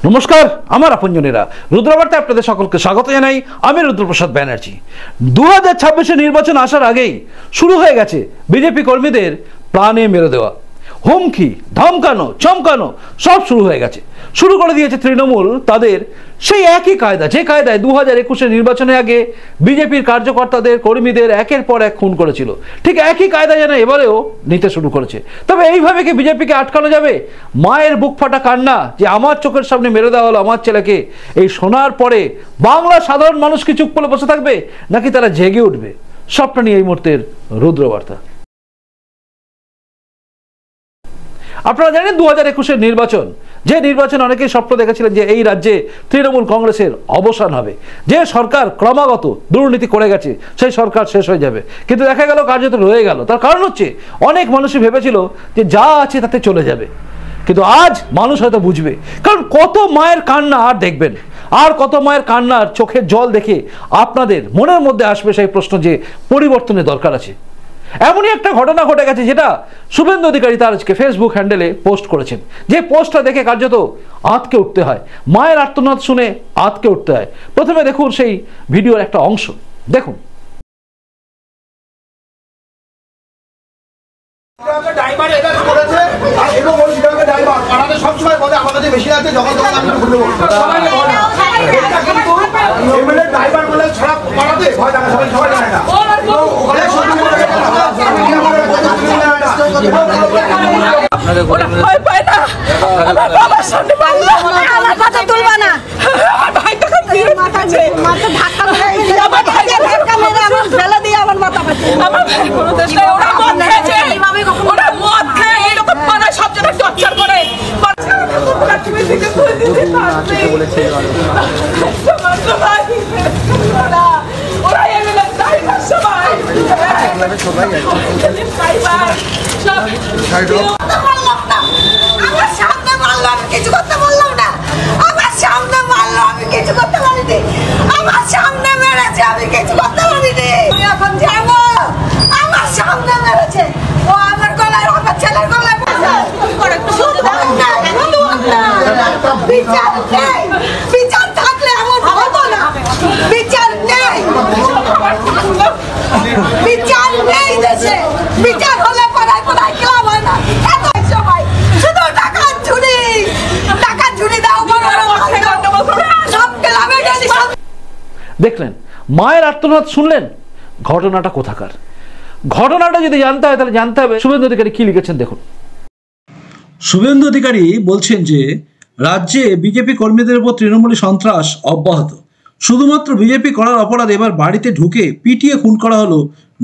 নমস্কার, আমার আপনজনেরা, রুদ্রবার্তায় আপনাদের সকলকে স্বাগত জানাই। আমি রুদ্রপ্রসাদ ব্যানার্জি। 2026 নির্বাচন আসার আগেই শুরু হয়ে গেছে বিজেপি কর্মীদের প্রাণে মেরে দেওয়া, হুমকি, ধমকানো, চমকানো সব শুরু হয়ে গেছে। শুরু করে দিয়েছে তৃণমূল তাদের সেই একই কায়দা, যে কায়দায় 2021 নির্বাচনের আগে বিজেপির কার্যকর্তাদের, কর্মীদের একের পর এক খুন করেছিল, ঠিক একই কায়দা যেন এবারেও নিতে শুরু করেছে। তবে এইভাবে কি বিজেপিকে আটকানো যাবে? মায়ের বুক ফাটা কান্না যে আমার চোখের সামনে মেরে দেওয়া হলো আমার ছেলেকে, এই শোনার পরে বাংলার সাধারণ মানুষ কি চুপ করে বসে থাকবে, নাকি তারা জেগে উঠবে? সবটা নিয়ে এই মুহূর্তের রুদ্রবার্তা। আপনারা জানেন 2021 নির্বাচন, যে নির্বাচন অনেকেই স্বপ্ন দেখেছিলেন যে এই রাজ্যে তৃণমূল কংগ্রেসের অবসান হবে, যে সরকার ক্রমাগত দুর্নীতি করে গেছে সেই সরকার শেষ হয়ে যাবে, কিন্তু দেখা গেল কার্যত রয়ে গেল। তার কারণ হচ্ছে অনেক মানুষই ভেবেছিল যে যা আছে তাতে চলে যাবে, কিন্তু আজ মানুষ হয়তো বুঝবে। কারণ কত মায়ের কান্না আর দেখবেন, আর কত মায়ের কান্নার চোখের জল দেখে আপনাদের মনের মধ্যে আসবে সেই প্রশ্ন যে পরিবর্তনের দরকার আছে। এমনই একটা ঘটনা ঘটে গেছে যেটা শুভেন্দু অধিকারী তার আজকে ফেসবুক হ্যান্ডেলে পোস্ট করেছেন, যে পোস্টটা দেখে কার্যত আঁতকে উঠতে হয়, মায়ের আর্তনাদ শুনে আঁতকে উঠতে হয়। প্রথমে দেখুন সেই ভিডিওর একটা অংশ দেখুন। দেখলেন, মায়ের আর্তনাদ শুনলেন, ঘটনাটা কোথাকার? ঘটনাটা যদি জানতে হয় তাহলে জানতে হবে শুভেন্দু অধিকারী কি লিখেছেন। দেখুন, শুভেন্দু অধিকারী বলছেন যে রাজ্যে বিজেপি কর্মীদের উপর তৃণমূলী সন্ত্রাস অব্যাহত। শুধুমাত্র বিজেপি করার অপরাধ এবার বাড়িতে ঢুকে পিটিয়ে খুন করা হলো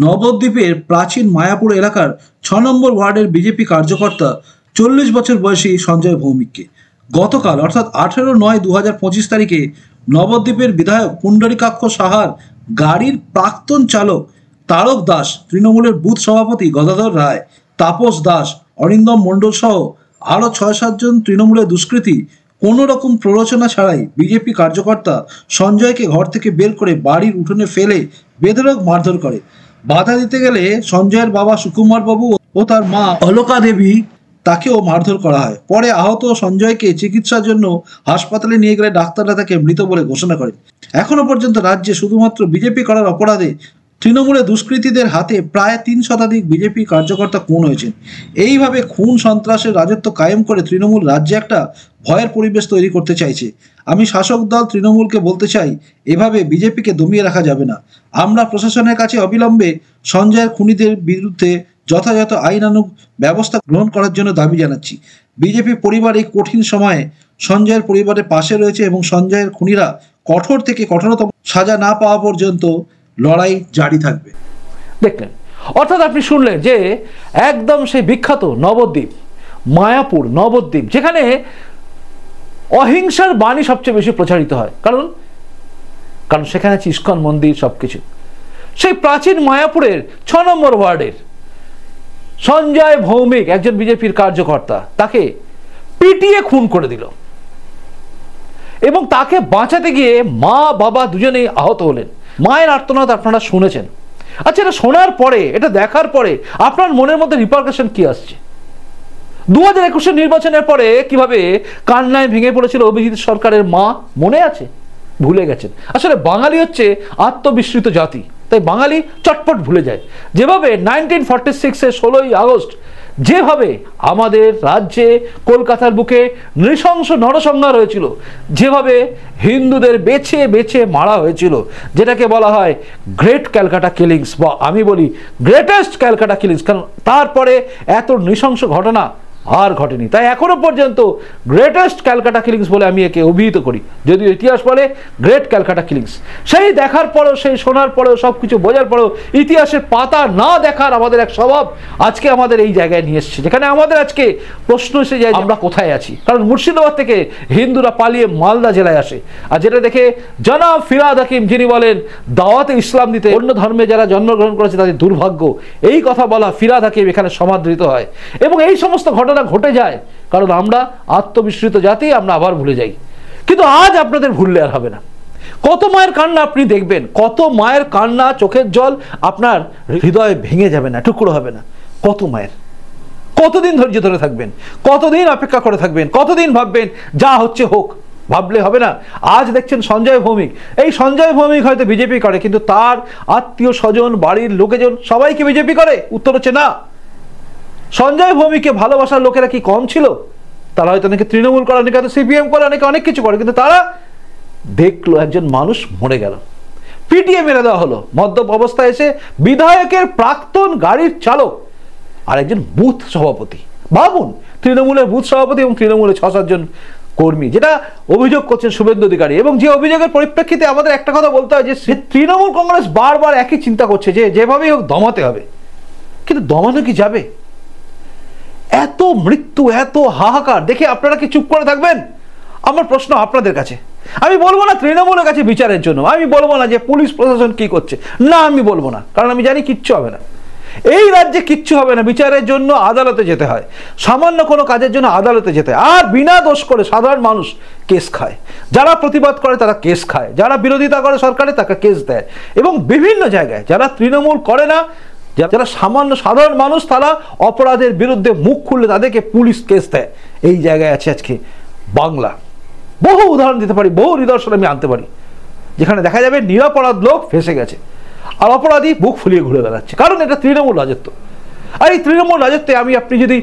নবদ্বীপের প্রাচীন মায়াপুর এলাকার 6 নম্বর ওয়ার্ডের বিজেপি কার্যকর্তা 40 বছর বয়সী সঞ্জয় ভৌমিককে। গতকাল অর্থাৎ 18/9/2025 তারিখে নবদ্বীপের বিধায়ক পুণ্ডরীকাক্ষ সাহার গাড়ির প্রাক্তন চালক তারক দাস, তৃণমূলের বুথ সভাপতি গদাধর রায়, তাপস দাস, অরিন্দম মণ্ডল সহ আরও 6-7 জন তৃণমূলের দুষ্কৃতী কোনো রকম প্ররোচনা ছাড়াই বিজেপি কার্যকর্তা সঞ্জয়কে ঘর থেকে বের করে বাড়ির উঠোনে ফেলে বেধড়ক মারধর করে। বাধা দিতে গেলে সঞ্জয়ের বাবা সুকুমার বাবু ও তার মা অলকা দেবী তাকেও মারধর করা হয়। পরে আহত সঞ্জয়কে চিকিৎসার জন্য হাসপাতালে নিয়ে গেলে ডাক্তাররা তাকে মৃত বলে ঘোষণা করেন। এখনো পর্যন্ত রাজ্যে শুধুমাত্র বিজেপি করার অপরাধে তৃণমূলের দুষ্কৃতীদের হাতে প্রায় 3 শতাধিক বিজেপি কার্যকর্তা খুন হয়েছেন। এইভাবে খুন সন্ত্রাসের রাজত্ব কায়েম করে তৃণমূল রাজ্যে একটা ভয়ের পরিবেশ তৈরি করতে চাইছে। আমি শাসক দল তৃণমূলকে বলতে চাই, এভাবে বিজেপিকে দমিয়ে রাখা যাবে না। আমরা প্রশাসনের কাছে অবিলম্বে সঞ্জয়ের খুনিদের বিরুদ্ধে যথাযথ আইনানুগ ব্যবস্থা গ্রহণ করার জন্য দাবি জানাচ্ছি। বিজেপি পরিবার এই কঠিন সময়ে সঞ্জয়ের পরিবারের পাশে রয়েছে এবং সঞ্জয়ের খুনিরা কঠোর থেকে কঠোরতম সাজা না পাওয়া পর্যন্ত লড়াই জারি থাকবে। দেখলেন, অর্থাৎ আপনি শুনলেন যে একদম সেই বিখ্যাত নবদ্বীপ, মায়াপুর নবদ্বীপ, যেখানে অহিংসার বাণী সবচেয়ে বেশি প্রচারিত হয়, কারণ সেখানে আছে ইস্কন মন্দির, সবকিছু। সেই প্রাচীন মায়াপুরের 6 নম্বর ওয়ার্ডের সঞ্জয় ভৌমিক, একজন বিজেপির কার্যকর্তা, তাকে পিটিয়ে খুন করে দিল এবং তাকে বাঁচাতে গিয়ে মা বাবা দুজনেই আহত হলেন। মায়ের আর্তনাদ আপনারা শুনেছেন। আচ্ছা, এটা শোনার পরে, এটা দেখার পরে আপনার মনের মধ্যে রিপারকাশন কি আসছে? 2021 নির্বাচনের পরে কিভাবে কান্নায় ভেঙে পড়েছিল অভিজিৎ সরকারের মা, মনে আছে? ভুলে গেছেন। আসলে বাঙালি হচ্ছে আত্মবিস্মৃত জাতি, তাই বাঙালি চটপট ভুলে যায়। যেভাবে 1946-এর 16ই আগস্ট যেভাবে আমাদের রাজ্যে কলকাতার বুকে নৃশংস নরসংহার হয়েছিল, যেভাবে হিন্দুদের বেছে বেছে মারা হয়েছিল, যেটাকে বলা হয় গ্রেট ক্যালকাটা কিলিংস, বা আমি বলি গ্রেটেস্ট ক্যালকাটা কিলিংস, কারণ তারপরে এত নৃশংস ঘটনা আর ঘটেনি। তাই এখনো পর্যন্ত গ্রেটেস্ট ক্যালকাটা কিলিংস বলে আমি একে অভিহিত করি, যদিও ইতিহাস বলে গ্রেট ক্যালকাটা কিলিংস। সেই দেখার পরেও, সেই শোনার পরেও, সব কিছু বোঝার পরেও ইতিহাসের পাতা না দেখার আমাদের এক স্বভাব আজকে আমাদের এই জায়গায় নিয়ে এসছে, যেখানে আমাদের আজকে প্রশ্ন এসে যায় আমরা কোথায় আছি। কারণ মুর্শিদাবাদ থেকে হিন্দুরা পালিয়ে মালদা জেলায় আসে, আর যেটা দেখে জনাব ফিরহাদ হাকিম, যিনি বলেন দাওয়াতে ইসলাম দিতে অন্য ধর্মে যারা জন্মগ্রহণ করেছে তাদের দুর্ভাগ্য, এই কথা বলা ফিরহাদ হাকিম এখানে সমাদৃত হয়। এবং এই সমস্ত ঘটনা ঘটে যায় কারণ আমরা আত্মবিস্মৃত জাতি, আমরা আবার ভুলে যাই। কিন্তু আজ আপনাদের ভুললে আর হবে না। কত মায়ের কান্না আপনি দেখবেন, কত মায়ের কান্না, চোখের জল আপনার হৃদয়ে ভেঙে যাবে না, টুকরো হবে না। কত মায়ের, কতদিন ধৈর্য ধরে থাকবেন, কতদিন অপেক্ষা করে থাকবেন, কতদিন ভাববেন যা হচ্ছে হোক, ভাবলে হবে না। আজ দেখছেন সঞ্জয় ভৌমিক, এই সঞ্জয় ভৌমিক হয়তো বিজেপি করে, কিন্তু তার আত্মীয় স্বজন, বাড়ির লোকেজন সবাইকে বিজেপি করে? উত্তর হচ্ছে না। সঞ্জয় ভৌমিককে ভালোবাসার লোকেরা কি কম ছিল? তারা হয়তো অনেকে তৃণমূল করে, অনেকে হয়তো সিপিএম করে, অনেকে অনেক কিছু করে, কিন্তু তারা দেখলো একজন মানুষ মরে গেল, পিটিয়ে মেরে দেওয়া হলো মদ্যপ অবস্থায় এসে, বিধায়কের প্রাক্তন গাড়ির চালক আর একজন বুথ সভাপতি। ভাবুন, তৃণমূলের বুথ সভাপতি এবং তৃণমূলের 6-7 জন কর্মী, যেটা অভিযোগ করছেন শুভেন্দু অধিকারী। এবং যে অভিযোগের পরিপ্রেক্ষিতে আমাদের একটা কথা বলতে হয় যে তৃণমূল কংগ্রেস বারবার একই চিন্তা করছে যে যেভাবেই হোক দমাতে হবে, কিন্তু দমানো কি যাবে? এত মৃত্যু, এত হাহাকার দেখে আপনারা কি চুপ করে থাকবেন? আমার প্রশ্ন আপনাদের কাছে। আমি বলবো না তৃণমূলের কাছে বিচারের জন্য, আমি বলবো না যে পুলিশ প্রশাসন কি করছে, না আমি বলবো না, কারণ আমি জানি কিচ্ছু হবে না। এই রাজ্যে কিচ্ছু হবে না, বিচারের জন্য আদালতে যেতে হয়, সামান্য কোনো কাজের জন্য আদালতে যেতে হয়, আর বিনা দোষ করে সাধারণ মানুষ কেস খায়। যারা প্রতিবাদ করে তারা কেস খায়, যারা বিরোধিতা করে সরকারে তাকে কেস দেয়। এবং বিভিন্ন জায়গায় যারা তৃণমূল করে না, যারা সামান্য সাধারণ মানুষ, তারা অপরাধের বিরুদ্ধে মুখ খুললে তাদেরকে পুলিশ কেস দেয়। এই জায়গায় আছে আজকে বাংলা। বহু উদাহরণ দিতে পারি, বহু নিদর্শন আমি আনতে পারি, যেখানে দেখা যাবে নিরপরাধ লোক ফেঁসে গেছে আর অপরাধী বুক ফুলিয়ে ঘুরে বেড়াচ্ছে, কারণ এটা তৃণমূল রাজত্ব। আর এই তৃণমূল রাজত্বে আপনি যদি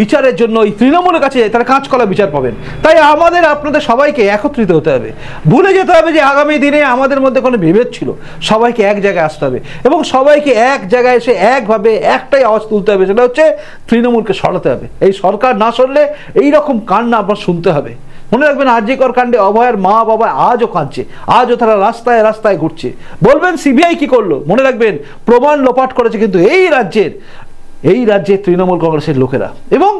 বিচারের জন্য এই তৃণমূলের কাছে যাই, তাহলে কাঁচকলা বিচার পাবেন। তাই আমাদের আপনাদের সবাইকে একত্রিত হতে হবে, ভুলে যেতে হবে যে আগামী দিনে আমাদের মধ্যে কোনো বিভেদ ছিল, সবাইকে এক জায়গায় আসতে হবে এবং সবাইকে এক জায়গায় এসে একভাবে একটাই আওয়াজ তুলতে হবে, সেটা হচ্ছে তৃণমূলকে সরাতে হবে। এই সরকার না সরলে এইরকম কান্না আপনার শুনতে হবে। মনে রাখবেন, আরজিকর কাণ্ডে অভয়ের মা বাবা আজও কাঁদছে, আজও তারা রাস্তায় রাস্তায় ঘুরছে। বলবেন সিবিআই কি করলো? মনে রাখবেন, প্রমাণ লোপাট করেছে কিন্তু এই রাজ্যে তৃণমূল কংগ্রেসের লোকেরা এবং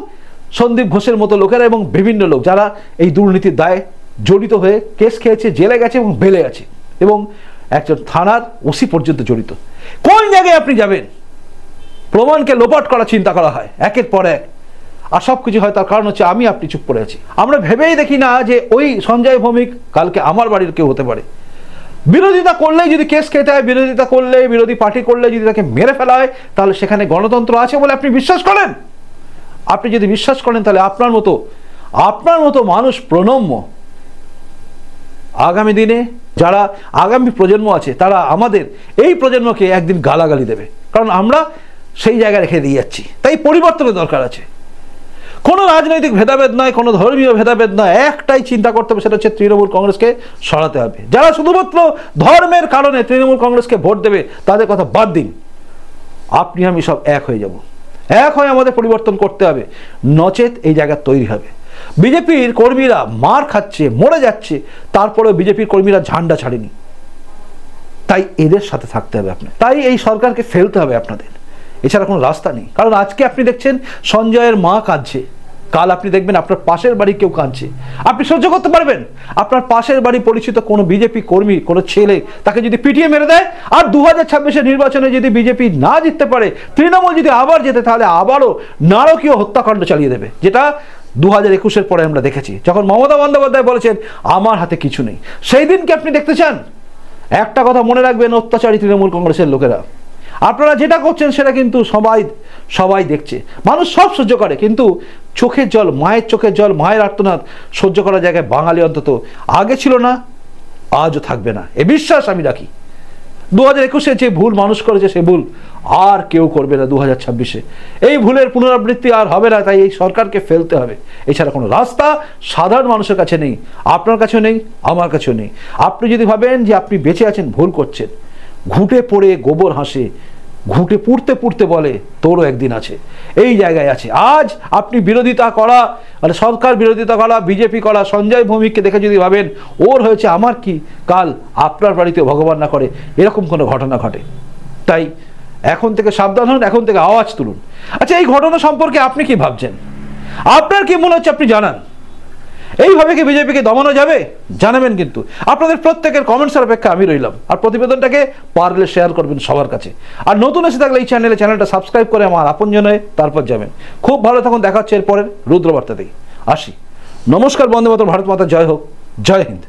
সন্দীপ ঘোষের মতো লোকেরা এবং বিভিন্ন লোক যারা এই দুর্নীতির দায়ে জড়িত হয়ে কেস খেয়েছে, জেলে গেছে এবং বেলে আছে, এবং একজন থানার ওসি পর্যন্ত জড়িত। কোন জায়গায় আপনি যাবেন? প্রমাণকে লোপাট করার চিন্তা করা হয় একের পর এক, আর সব কিছু হয় তার কারণ হচ্ছে আপনি চুপ করে আছি। আমরা ভেবেই দেখি না যে ওই সঞ্জয় ভৌমিক কালকে আমার বাড়ির কেউ হতে পারে। বিরোধিতা করলেই যদি কেস খেতে হয়, বিরোধিতা করলে, বিরোধী পার্টি করলে যদি তাকে মেরে ফেলা হয়, তাহলে সেখানে গণতন্ত্র আছে বলে আপনি বিশ্বাস করেন? আপনি যদি বিশ্বাস করেন তাহলে আপনার মতো মানুষ প্রণম্য। আগামী দিনে যারা আগামী প্রজন্ম আছে, তারা আমাদের এই প্রজন্মকে একদিন গালাগালি দেবে, কারণ আমরা সেই জায়গায় রেখে দিয়ে যাচ্ছি। তাই পরিবর্তনের দরকার আছে। কোনো রাজনৈতিক ভেদাভেদ নয়, কোনো ধর্মীয় ভেদাভেদ নয়, একটাই চিন্তা করতে হবে, সেটা হচ্ছে তৃণমূল কংগ্রেসকে সরাতে হবে। যারা শুধুমাত্র ধর্মের কারণে তৃণমূল কংগ্রেসকে ভোট দেবে, তাদের কথা বাদ দিন। আপনি আমি সব এক হয়ে যাব, এক হয়ে আমাদের পরিবর্তন করতে হবে, নচেত এই জায়গা তৈরি হবে। বিজেপির কর্মীরা মার খাচ্ছে, মরে যাচ্ছে, তারপরেও বিজেপির কর্মীরা ঝান্ডা ছাড়েনি। তাই এদের সাথে থাকতে হবে আপনার, তাই এই সরকারকে ফেলতে হবে আপনাদের, এছাড়া কোনো রাস্তা নেই। কারণ আজকে আপনি দেখছেন সঞ্জয়ের মা কাঁদছে, কাল আপনি দেখবেন আপনার পাশের বাড়ি কেউ কাঁদছে। আপনি সহ্য করতে পারবেন? আপনার পাশের বাড়ি পরিচিত কোনো বিজেপি কর্মী, কোনো ছেলে, তাকে যদি পিটিয়ে মেরে দেয়, আর 2026-এর নির্বাচনে যদি বিজেপি না জিততে পারে, তৃণমূল যদি আবার জেতে, তাহলে আবারও নারকীয় হত্যাকাণ্ড চালিয়ে দেবে, যেটা 2021-এর পরে আমরা দেখেছি, যখন মমতা বন্দ্যোপাধ্যায় বলেছেন আমার হাতে কিছু নেই। সেই দিনকে আপনি দেখতে চান? একটা কথা মনে রাখবেন, অত্যাচারী তৃণমূল কংগ্রেসের লোকেরা আপনারা যেটা করছেন সেটা কিন্তু সবাই দেখছে, মানুষ সব সহ্য করে, কিন্তু চোখের জল, মায়ের চোখের জল, মায়ের আর্তনাদ সহ্য করার জায়গায় বাঙালি অন্তত আগে ছিল না, আজও থাকবে না, এ বিশ্বাস আমি রাখি। 2021-এ যে ভুল মানুষ করেছে সে ভুল আর কেউ করবে না 2026-এ। এই ভুলের পুনরাবৃত্তি আর হবে না, তাই এই সরকারকে ফেলতে হবে। এছাড়া কোনো রাস্তা সাধারণ মানুষের কাছে নেই, আপনার কাছেও নেই, আমার কাছেও নেই। আপনি যদি ভাবেন যে আপনি বেঁচে আছেন, ভুল করছেন। ঘুঁটে পড়ে গোবর হাসে, ঘুঁটে পুড়তে পুড়তে বলে তোরও একদিন আছে, এই জায়গায় আছে। আজ আপনি বিরোধিতা করা, মানে সরকার বিরোধিতা করা, বিজেপি করা, সঞ্জয় ভৌমিককে দেখে যদি ভাবেন ওর হয়েছে আমার কি, কাল আপনার বাড়িতেও ভগবান না করে এরকম কোনো ঘটনা ঘটে। তাই এখন থেকে সাবধান হন, এখন থেকে আওয়াজ তুলুন। আচ্ছা, এই ঘটনা সম্পর্কে আপনি কি ভাবছেন? আপনার কি মনে হচ্ছে আপনি জানান। এইভাবে কি বিজেপিকে দমানো যাবে? জানাবেন কিন্তু। আপনাদের প্রত্যেকের কমেন্টসের অপেক্ষা আমি রইলাম। আর প্রতিবেদনটাকে পারলে শেয়ার করবেন সবার কাছে। আর নতুন এসে থাকলে এই চ্যানেলটা সাবস্ক্রাইব করে আমার আপনজন হয়ে তারপর যাবেন। খুব ভালো থাকুন, দেখা হচ্ছে এরপরের রুদ্রবার্তাতেই। আসি, নমস্কার, বন্দে মাতরম, ভারত মাতা জয় হোক, জয় হিন্দ।